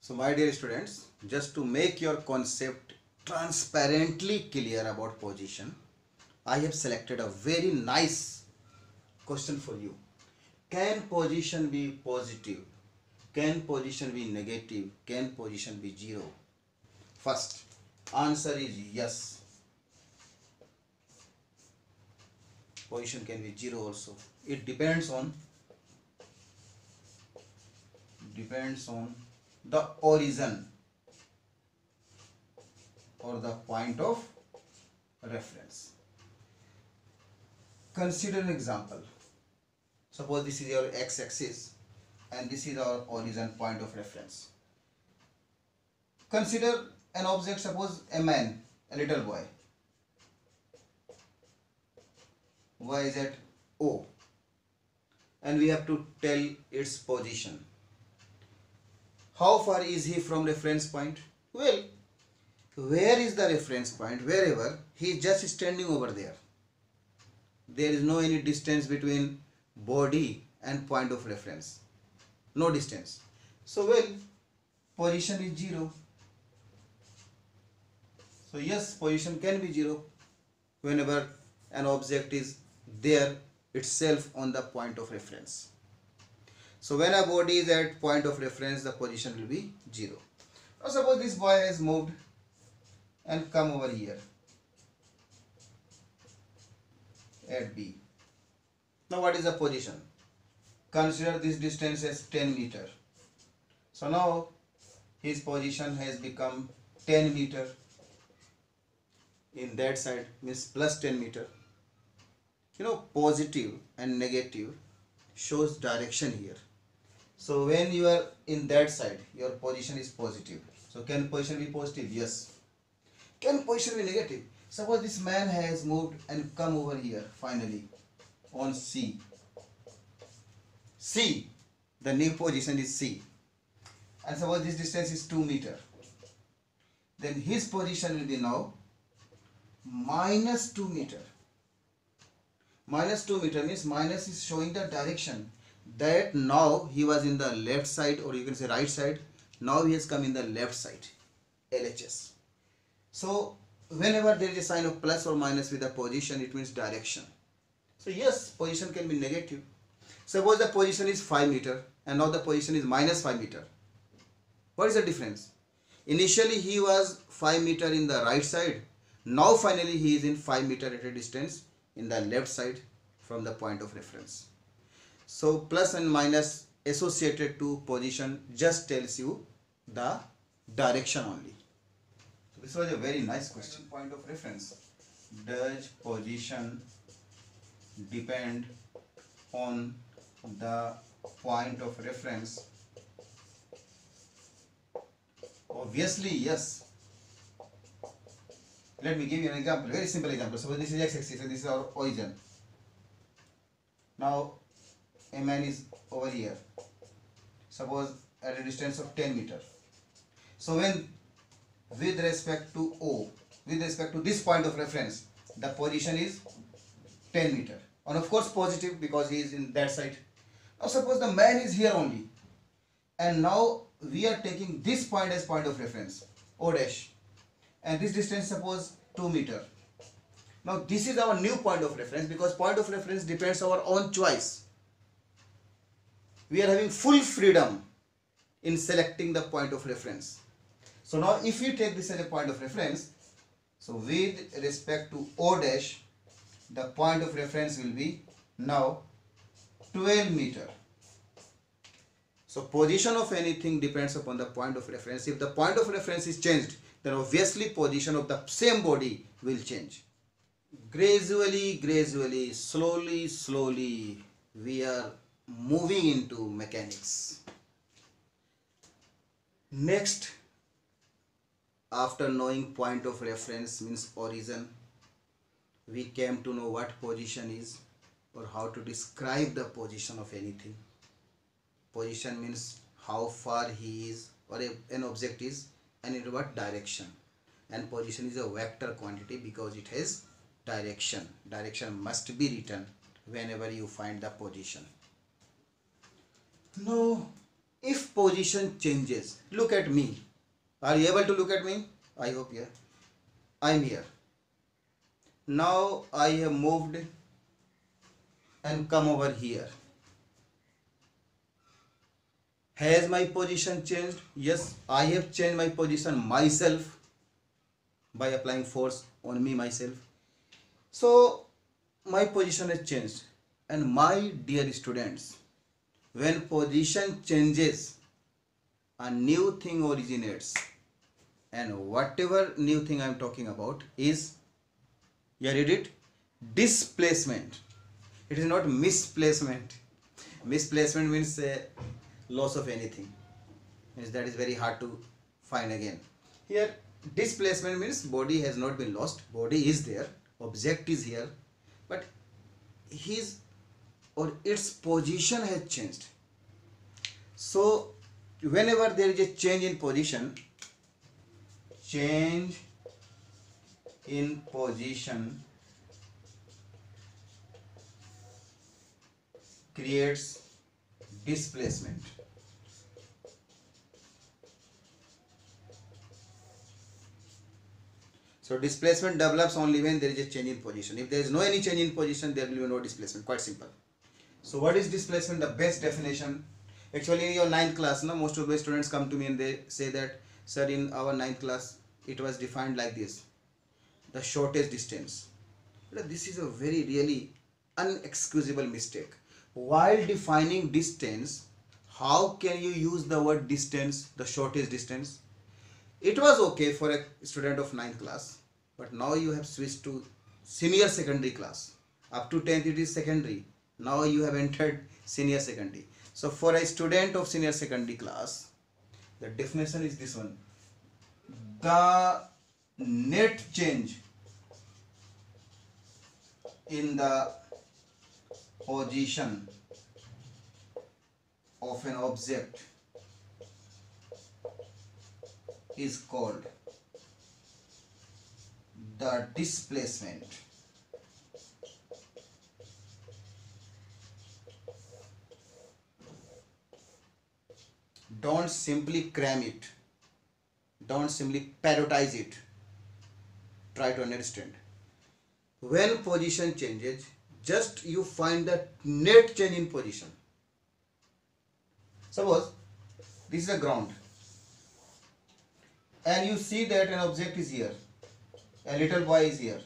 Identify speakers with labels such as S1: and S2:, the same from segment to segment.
S1: So my dear students, just to make your concept transparently clear about position, I have selected a very nice question for you. Can position be positive? Can position be negative? Can position be zero? First, answer is yes. Position can be zero also. It depends on the origin or the point of reference. Consider an example. Suppose this is your x-axis and this is our origin point of reference. Consider an object, suppose a man, a little boy. Y is at O and we have to tell its position. How far is he from reference point? Well, where is the reference point? Wherever, he is just standing over there. There is no any distance between body and point of reference. No distance. So, well, position is 0. So, yes, position can be 0 whenever an object is there itself on the point of reference. So, when a body is at point of reference, the position will be 0. Now, suppose this boy has moved and come over here at B. Now what is the position? Consider this distance as 10 meter. So now his position has become 10 meter. In that side means plus 10 meter. You know, positive and negative shows direction here. So when you are in that side, your position is positive. So can position be positive? Yes. Can position be negative? Suppose this man has moved and come over here finally on C. C, the new position is C. And suppose this distance is 2 meter. Then his position will be now minus 2 meter. Minus 2 meter means minus is showing the direction that now he was in the left side, or you can say right side. Now he has come in the left side, LHS. So whenever there is a sign of plus or minus with the position, it means direction. So yes, position can be negative. Suppose the position is 5 meter and now the position is minus 5 meter. What is the difference? Initially he was 5 meter in the right side. Now finally he is in 5 meter at a distance in the left side from the point of reference. So plus and minus associated to position just tells you the direction only. So this was a very nice question. Point of reference. Does position depend on the point of reference? Obviously yes. Let me give you an example, very simple example. Suppose this is x-axis and this is our origin. Now a man is over here, suppose at a distance of 10 meter. So when with respect to O, with respect to this point of reference, the position is 10 meter. And of course positive because he is in that side. Now suppose the man is here only. And now we are taking this point as point of reference, O dash. And this distance suppose 2 meter. Now this is our new point of reference because point of reference depends on our own choice. We are having full freedom in selecting the point of reference. So now if we take this as a point of reference, so with respect to O dash, the point of reference will be now 12 meter. So position of anything depends upon the point of reference. If the point of reference is changed, then obviously position of the same body will change. Gradually, slowly, we are moving into mechanics. Next, after knowing point of reference means origin, we came to know what position is or how to describe the position of anything. Position means how far he is or an object is and in what direction. And position is a vector quantity because it has direction. Direction must be written whenever you find the position. Now if position changes, look at me. Are you able to look at me? I hope, yeah. I'm here. Now I have moved and come over here. Has my position changed? Yes, I have changed my position myself by applying force on me myself. So my position has changed. And my dear students, when position changes, a new thing originates. And whatever new thing I am talking about is, you read it, displacement. It is not misplacement. Misplacement means loss of anything. Means that is very hard to find again. Here displacement means body has not been lost. Body is there. Object is here. But his or its position has changed. So whenever there is a change in position, creates displacement. So displacement develops only when there is a change in position. If there is no any change in position, there will be no displacement. Quite simple. So what is displacement? The best definition. Actually in your ninth class, no, most of the students come to me and they say that, sir, in our ninth class it was defined like this: the shortest distance. This is a very really unexcusable mistake. While defining distance, how can you use the word distance, the shortest distance? It was okay for a student of 9th class, but now you have switched to senior secondary class. Up to 10th it is secondary. Now you have entered senior secondary. So for a student of senior secondary class, the definition is this one: the net change in the position of an object is called the displacement. Don't simply cram it. Don't simply parrotize it. Try to understand. When position changes, just you find the net change in position. Suppose this is the ground and you see that an object is here, a little boy is here.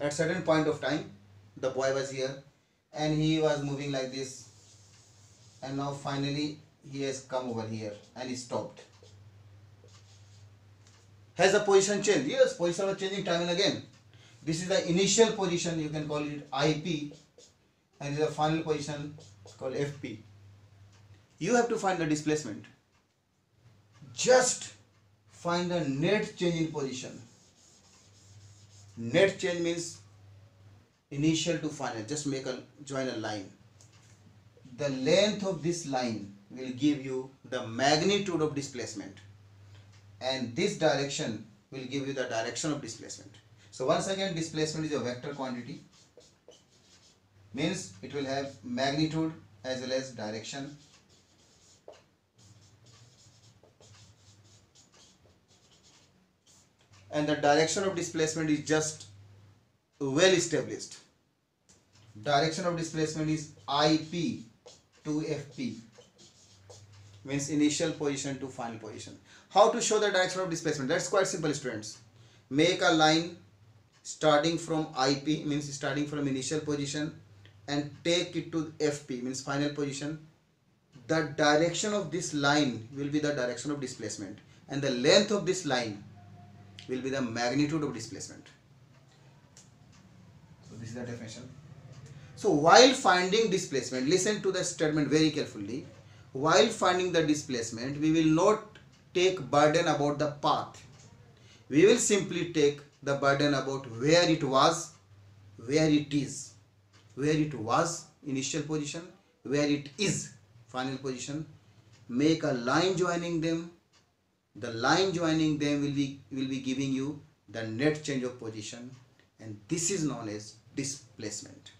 S1: At certain point of time the boy was here and he was moving like this, and now finally he has come over here and he stopped. Has the position changed? Yes, position was changing time and again. This is the initial position, you can call it IP, and this is the final position called FP. You have to find the displacement. Just find the net change in position. Net change means initial to final. Just join a line. The length of this line will give you the magnitude of displacement, and this direction will give you the direction of displacement. So once again, displacement is a vector quantity, means it will have magnitude as well as direction. And the direction of displacement is just well established. Direction of displacement is IP to FP, means initial position to final position. How to show the direction of displacement? That's quite simple, students. Make a line starting from IP, means starting from initial position, and take it to FP, means final position. The direction of this line will be the direction of displacement, and the length of this line will be the magnitude of displacement. So this is the definition. So while finding displacement, listen to the statement very carefully. While finding the displacement, we will not take burden about the path. We will simply take the burden about where it was, where it is. Where it was, initial position, where it is, final position. Make a line joining them. The line joining them will be giving you the net change of position, and this is known as displacement.